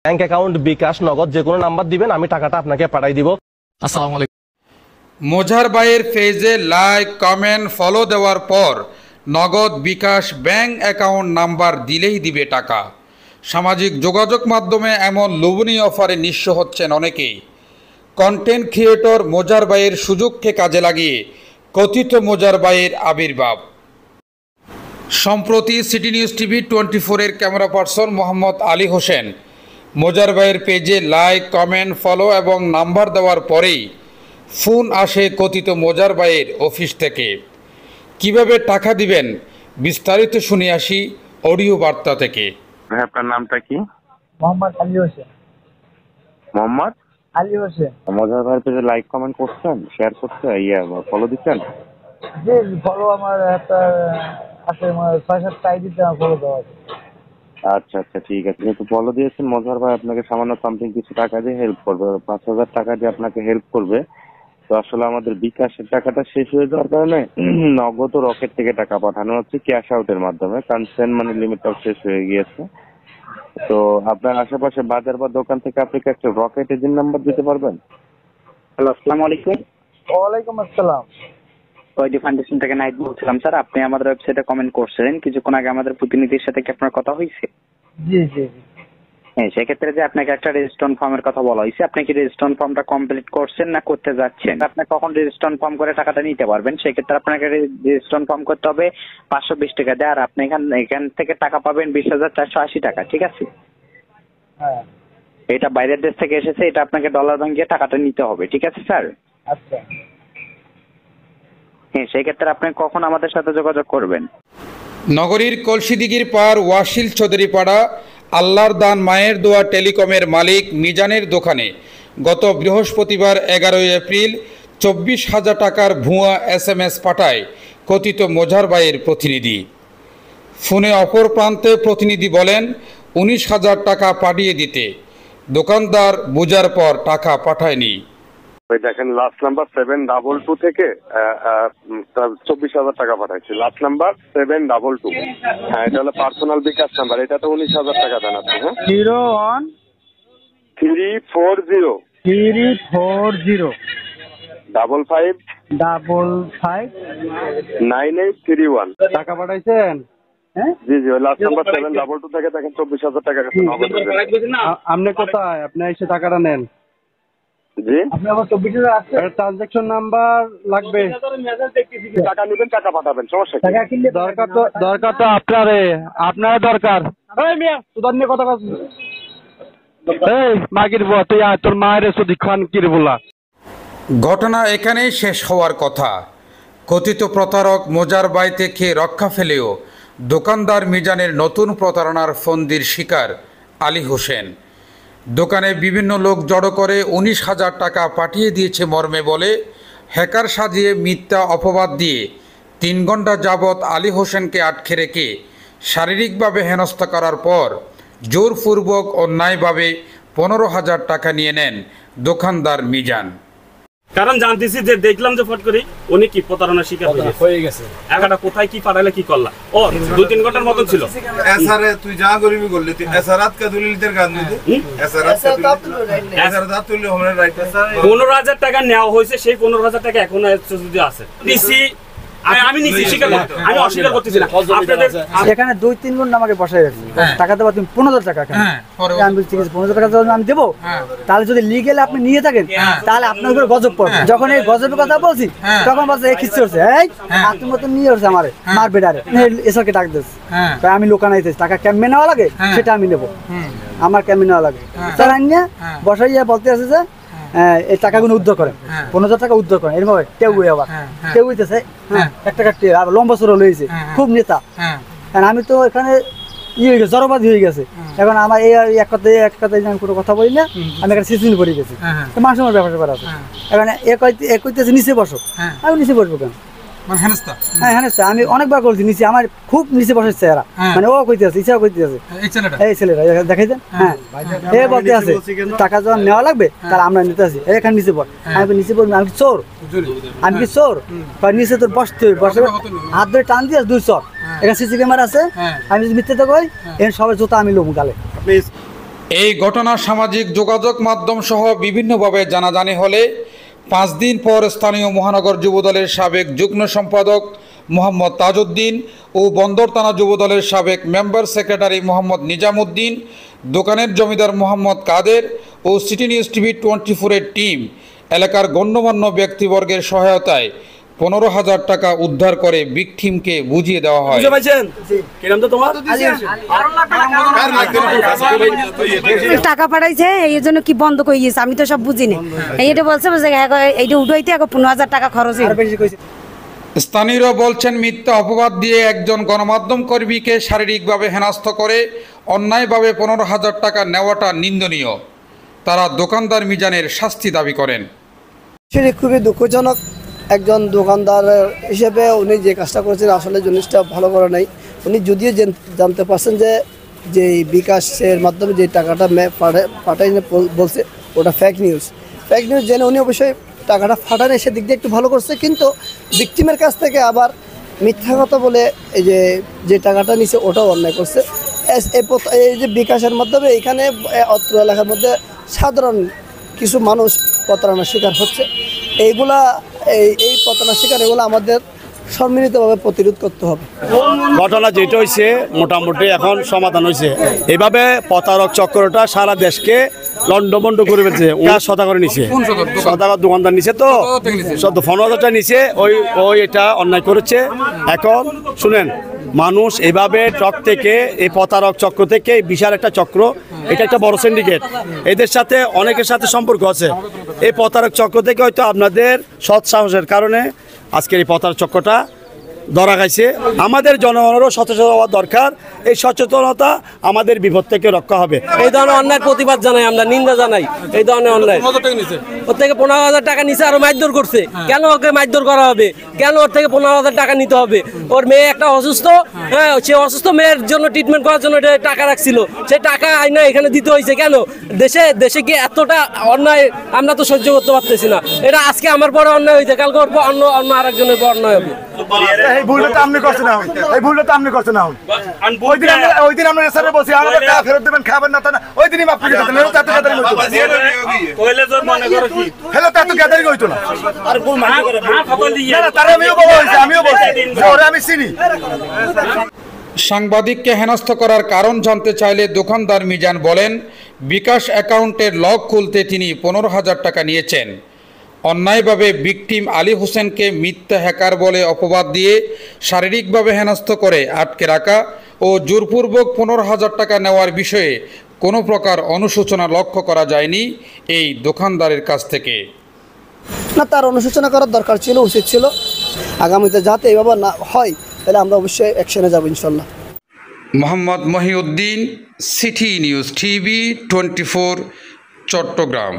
Bank account, বিকাশ, নগদ যে কোনো নাম্বার দিবেন, আমি টাকাটা আপনাকে পাঠাই দিব। আসসালামু আলাইকুম। মোজার ভাইয়ের পেজে লাইক, কমেন্ট, ফলো দেওয়ার পর নগদ, বিকাশ, ব্যাংক অ্যাকাউন্ট নাম্বার দিলেই দিবে টাকা। সামাজিক যোগাযোগ মাধ্যমে এমন লোভনীয় অফারে নিঃস্ব হচ্ছেন অনেকেই। কন্টেন্ট ক্রিয়েটর মোজার ভাইয়ের সুযোগকে কাজে লাগিয়ে কথিত মোজার ভাইয়ের আবির্ভাব। সম্প্রতি সিটি নিউজ টিভি 24-এর ক্যামেরা পার্সন মোহাম্মদ আলী হোসেন মোজার ভাইয়ের পেজে লাইক, কমেন্ট, ফলো এবং নাম্বার দেওয়ার পরেই ফোন আসে কথিত মোজার ভাইয়ের অফিস থেকে। কিভাবে টাকা দিবেন বিস্তারিত শুনে আসি অডিও বার্তা থেকে। ভাই আপনার নামটা কি? মোহাম্মদ আলী হোসেন। মোহাম্মদ আলী হোসেন। মোজার ভাইয়ের পেজে লাইক, কমেন্ট করছেন, শেয়ার করছেন, ফলো দিচ্ছেন? জি, ফলো আমার একটা আছে, 6-7টা আইডিতে আমার ফলো দেওয়া আছে। আচ্ছা আচ্ছা, ঠিক আছে। যেহেতু ফলো দিয়েছেন, মোজার ভাই আপনাকে সামান্য সামথিং কিছু টাকা দিয়ে হেল্প করবে, 5,000 টাকা দিয়ে আপনাকে হেল্প করবে। তো আসলে আমাদের বিকাশের টাকাটা শেষ হয়ে যাওয়ার কারণে নগদ ও রকেট থেকে টাকা পাঠানো হচ্ছে ক্যাশ আউটের মাধ্যমে, কারণ সেন্ড মানি লিমিটটাও শেষ হয়ে গিয়েছে। তো আপনার আশেপাশে বাজার বা দোকান থেকে আপনি কি একটা রকেট এজেন্ট নাম্বার দিতে পারবেন? হ্যালো, আসসালামু আলাইকুম। ওয়ালাইকুম আসসালাম। ওয়াইডি ফাউন্ডেশন থেকে নাইট বলছিলাম স্যার। আপনি আমাদের ওয়েবসাইটে কমেন্ট করছিলেন কিছুক্ষণ আগে, আমাদের প্রতিনিধির সাথে কি আপনার কথা হয়েছে? জি জি। হ্যাঁ, সেক্ষেত্রে যে আপনাকে একটা রেজিস্ট্রেশন ফর্মের কথা বলা হয়েছে, আপনি কি রেজিস্ট্রেশন ফর্মটা কমপ্লিট করছেন না করতে যাচ্ছেন? আপনি কখন রেজিস্ট্রেশন ফর্ম করে টাকাটা নিতে পারবেন? সেক্ষেত্রে আপনাকে রেজিস্ট্রেশন ফর্ম করতে হবে 520 টাকা দিয়ে, আর আপনি এখান থেকে টাকা পাবেন 20,480 টাকা। ঠিক আছে? হ্যাঁ। এটা বাইরের দেশ থেকে এসেছে, এটা আপনাকে ডলার ভাঙিয়ে টাকাটা নিতে হবে। ঠিক আছে স্যার? আচ্ছা। হ্যাঁ, সেক্ষেত্রে আপনি কখন আমাদের সাথে যোগাযোগ করবেন? নগরীর কলসিদিঘির পার ওয়াসিল চৌধুরী পাড়া আল্লাহর দান মায়ের দোয়া টেলিকমের মালিক মিজানের দোকানে গত বৃহস্পতিবার 11 এপ্রিল 24,000 টাকার ভুয়া SMS পাঠায় কথিত মোজার ভাইয়ের প্রতিনিধি। ফোনে অপর প্রান্তে প্রতিনিধি বলেন 19,000 টাকা পাঠিয়ে দিতে। দোকানদার বোঝার পর টাকা পাঠায়নি। দেখেন, লাস্ট নাম্বার 722 থেকে 24,000 টাকা পাঠাইছি। Last number 722। হ্যাঁ, এটা হলো পার্সোনাল বিকাশ নাম্বার। এটাতে 19,000 টাকা দেন আপনি। হ্যাঁ, 01 340 340 55 55 9831 টাকা পাঠাইছেন? হ্যাঁ জি জি, লাস্ট নাম্বার 722 থেকে দেখেন 24,000 টাকা গেছে। আপনি কোথায়? আপনি এসে টাকাটা নেন। জি, আপনি আমার 24,000 আছে, ট্রানজাকশন নাম্বার লাগবে। টাকা নেবেন, টাকা পাঠাবেন, সমস্যা কি? টাকা কিনলে দরকার তো আপনার দরকার। এই মিয়া সুদান নিয়ে কথা কস। এই মাগির বুয়া, তুই আয়, তোর মায়ের সুদি খান কির বলা। ঘটনা এখানেই শেষ হওয়ার কথা। কথিত প্রতারক মোজার ভাই থেকে রক্ষা পেলেও দোকানদার মিজানের নতুন প্রতারণার ফন্দির শিকার আলী হোসেন। দোকানে বিভিন্ন লোক জড়ো করে 19,000 টাকা পাঠিয়ে দিয়েছে মর্মে বলে হ্যাকার সাজিয়ে মিথ্যা অপবাদ দিয়ে 3 ঘন্টা যাবৎ আলী হোসেনকে আটকে রেখে শারীরিকভাবে হেনস্থা করার পর জোরপূর্বক অন্যায়ভাবে 15,000 টাকা নিয়ে নেন দোকানদার মিজান। কারণ জানতেছি যে দেখলাম যে ফট করি উনি কি প্রতারণার শিকার হয়ে গেছে। একাটা কোথায় কি পাঠালে কি করলা? ও 2-3 ঘন্টার মতো ছিল। এসারে তুই যা গরিবি করলি, তুই এসারাত কা দলিলদের গান দিতে, এসারাত তুই আমরা রাইট। 15,000 টাকা নেওয়া হয়েছে, সেই 15,000 টাকা এখনো যদি আছে দিছি, আমি নিছি, স্বীকার করতে, আমি অস্বীকার করতেছি না। আপনাদের এখানে 2-3 ঘন্টা আমাকে বসায় রাখছি, টাকা দেবো তুমি 15,000 টাকা। আমি বলছি 15,000 টাকা আমি দেবো, তাহলে যদি লিগেল আপনি নিয়ে থাকেন তাহলে আপনার উপরে গজব পড়বে। যখন এই গজবের কথা বলছি তখন বলছে এই খিস্তি হচ্ছে, এই আপনি মতন নিয়ে হচ্ছে আমার মার বেডারে এসরকে ডাক দিচ্ছে। আমি লোকান আইতেছি, টাকা কেমনে নেওয়া লাগে সেটা আমি নেবো, আমার কেমনে নেওয়া লাগে স্যার আইনিয়া বসাইয়া বলতে আছে যে এই টাকাগুলো উদ্ধার করেন, 15,000 টাকা উদ্ধার করেন। এরকম কেউ আবার কেউ হইতেছে 1 টাকা আর লম্বা সরো লইছে, খুব নেতা। আমি তো এখানে জড়বাদী হয়ে গেছে। এখন আমার এই এক কথায় আমি কোনো কথা বলি না, আমি এখানে সিজন পড়ে গেছি, মানুষের ব্যাপার আছে। এখন এ কইতেছে নিচে বসো, আমি নিচে বসবো কেন? হ্যাঁ হেনস্তা আমি অনেকবার করছি নিচে, আমার খুব নিচে বসেছে এরা, মানে ও কইতে আছে, ইচ্ছা কইতে আছে এই ছেলেরা দেখাই দেন। হ্যাঁ এ বলতে আছে টাকা যখন নেওয়া লাগবে তাহলে আমরা নিতে আসি, এখানে নিচে পড়। আমি নিচে পড়বি, আমি কি চোর? আমি কি চোর? নিচে তোর বসতে বসে হাত ধরে টান দিয়ে 2 চর। এখানে সিসি ক্যামেরা আছে, আমি যদি মিথ্যে তো কই এখানে সবাই জুতা আমি লোক গালে। এই ঘটনা সামাজিক যোগাযোগ মাধ্যম সহ বিভিন্নভাবে জানাজানি হলে 5 দিন পর স্থানীয় মহানগর যুবদলের সাবেক যুগ্ম সম্পাদক মোহাম্মদ তাজউদ্দিন ও বন্দর থানা যুবদলের সাবেক মেম্বার সেক্রেটারি মোহাম্মদ নিজামুদ্দিন, দোকানের জমিদার মোহাম্মদ কাদের ও সিটি নিউজ টিভি 24-এর টিম এলাকার গণ্যমান্য ব্যক্তিবর্গের সহায়তায় 15,000 টাকা উদ্ধার করে ভিকটিমকে বুঝিয়ে দেওয়া হয়। টাকা পাঠাইছে এই জন্য কি বন্ধ করে গিয়েছে আমি তো সব বুঝি না। এইটা বলছে এইটা উঠাইতে 15,000 টাকা খরচ হয়েছে। স্থানীয়রা বলছেন, মিথ্যা অপবাদ দিয়ে একজন গণমাধ্যম কর্মীকে শারীরিকভাবে হেনস্থা করে অন্যায়ভাবে 15,000 টাকা নেওয়াটা নিন্দনীয়। তারা দোকানদার মিজানের শাস্তি দাবি করেন। সেটা খুবই দুঃখজনক। একজন দোকানদার হিসেবে উনি যে কাজটা করেছেন আসলে জিনিসটা ভালো করে নাই। উনি যদিও জানতে পারছেন যে বিকাশের মাধ্যমে যে টাকাটা পাঠাই বলছে ওটা ফেক নিউজ জেনে উনি অবশ্যই টাকাটা ফাটানো সেদিক দিয়ে একটু ভালো করছে, কিন্তু ভিকটিমের কাছ থেকে আবার মিথ্যা কথা বলে এই যে টাকাটা নিছে ওটাও অন্যায় করছে। এই যে বিকাশের মাধ্যমে এখানে অত্র এলাকার মধ্যে সাধারণ কিছু মানুষ প্রতারণার শিকার হচ্ছে। এই প্রতারণার শিকার এগুলো আমাদের সম্মিলিতভাবে প্রতিরোধ করতে হবে। ঘটনা যেটা হয়েছে মোটামুটি এখন সমাধান হয়েছে। এইভাবে প্রতারক চক্রটা সারা দেশকে লন্ডভন্ড করে ফেলছে। সদা করে নিছে, সদাগর দোকানদার নিছে, তো 15,000 নিছে। ওই এটা অন্যায় করেছে। এখন শুনেন, মানুষ এভাবে টক থেকে এই প্রতারক চক্র থেকে বিশাল একটা চক্র, এটা একটা বড় সিন্ডিকেট, এদের সাথে অনেকের সাথে সম্পর্ক আছে। এই প্রতারক চক্র থেকে হয়তো আপনাদের সৎ সাহসের কারণে আজকের এই প্রতারক চক্রটা ধরা খাইছে। আমাদের জনগণেরও সচেতন হওয়া দরকার। এই সচেতনতা আমাদের বিপদ থেকে রক্ষা হবে। এই ধরনের অন্যায় প্রতিবাদ জানাই, আমরা নিন্দা জানাই। এই ধরনের অন্যায় ওর থেকে 15,000 টাকা নিচে আরো মারধর করছে। কেন ওকে মারধর করা হবে? কেন ওর থেকে 15,000 টাকা নিতে হবে? ওর মেয়ে একটা অসুস্থ, হ্যাঁ, সে অসুস্থ মেয়ের জন্য ট্রিটমেন্ট করার জন্য টাকা রাখছিল, সেই টাকা আইনা এখানে দিতে হয়েছে। কেন দেশে কি এতটা অন্যায় আমরা তো সহ্য করতে পারতেছি না। এটা আজকে আমার বড় অন্যায় হয়েছে, কালকে অন্য আরেকজনের বড় অন্যায় হবে। এই ভুলটা তো আপনি করছেন না, এই ভুলটা তো আপনি করছেন না। ওই দিন আমরা স্যারে বলছি আমাদের টাকা ফেরত দেবেন, খাবেন না, তা না ওই দিনই মাপ করে দিতেন। এত গ্যাদারিং হইতো না, হেলে তো এত গ্যাদারিং হইতো না। তারা আমিও বলছি ওরে আমি চিনি। সাংবাদিককে হেনস্থ করার কারণ জানতে চাইলে দোকানদার মিজান বলেন, বিকাশ অ্যাকাউন্টের লক খুলতে তিনি 15,000 টাকা নিয়েছেন। অন্যায়ভাবে ভিকটিম আলী হোসেনকে মিথ্যা হ্যাকার বলে অপবাদ দিয়ে শারীরিকভাবে হেনস্থ করে আটকে রাখা ও জোরপূর্বক 15,000 টাকা নেওয়ার বিষয়ে কোনো প্রকার অনুশোচনা লক্ষ্য করা যায়নি এই দোকানদারের কাছ থেকে। না, তার অনুশোচনা করার দরকার ছিল, উচিত ছিল। আগামীতে যাতে এইভাবে না হয় তাহলে আমরা অবশ্যই অ্যাকশনে যাব ইনশাল্লাহ। Mohammad Mohiuddin, city news TV 24, Chittagong.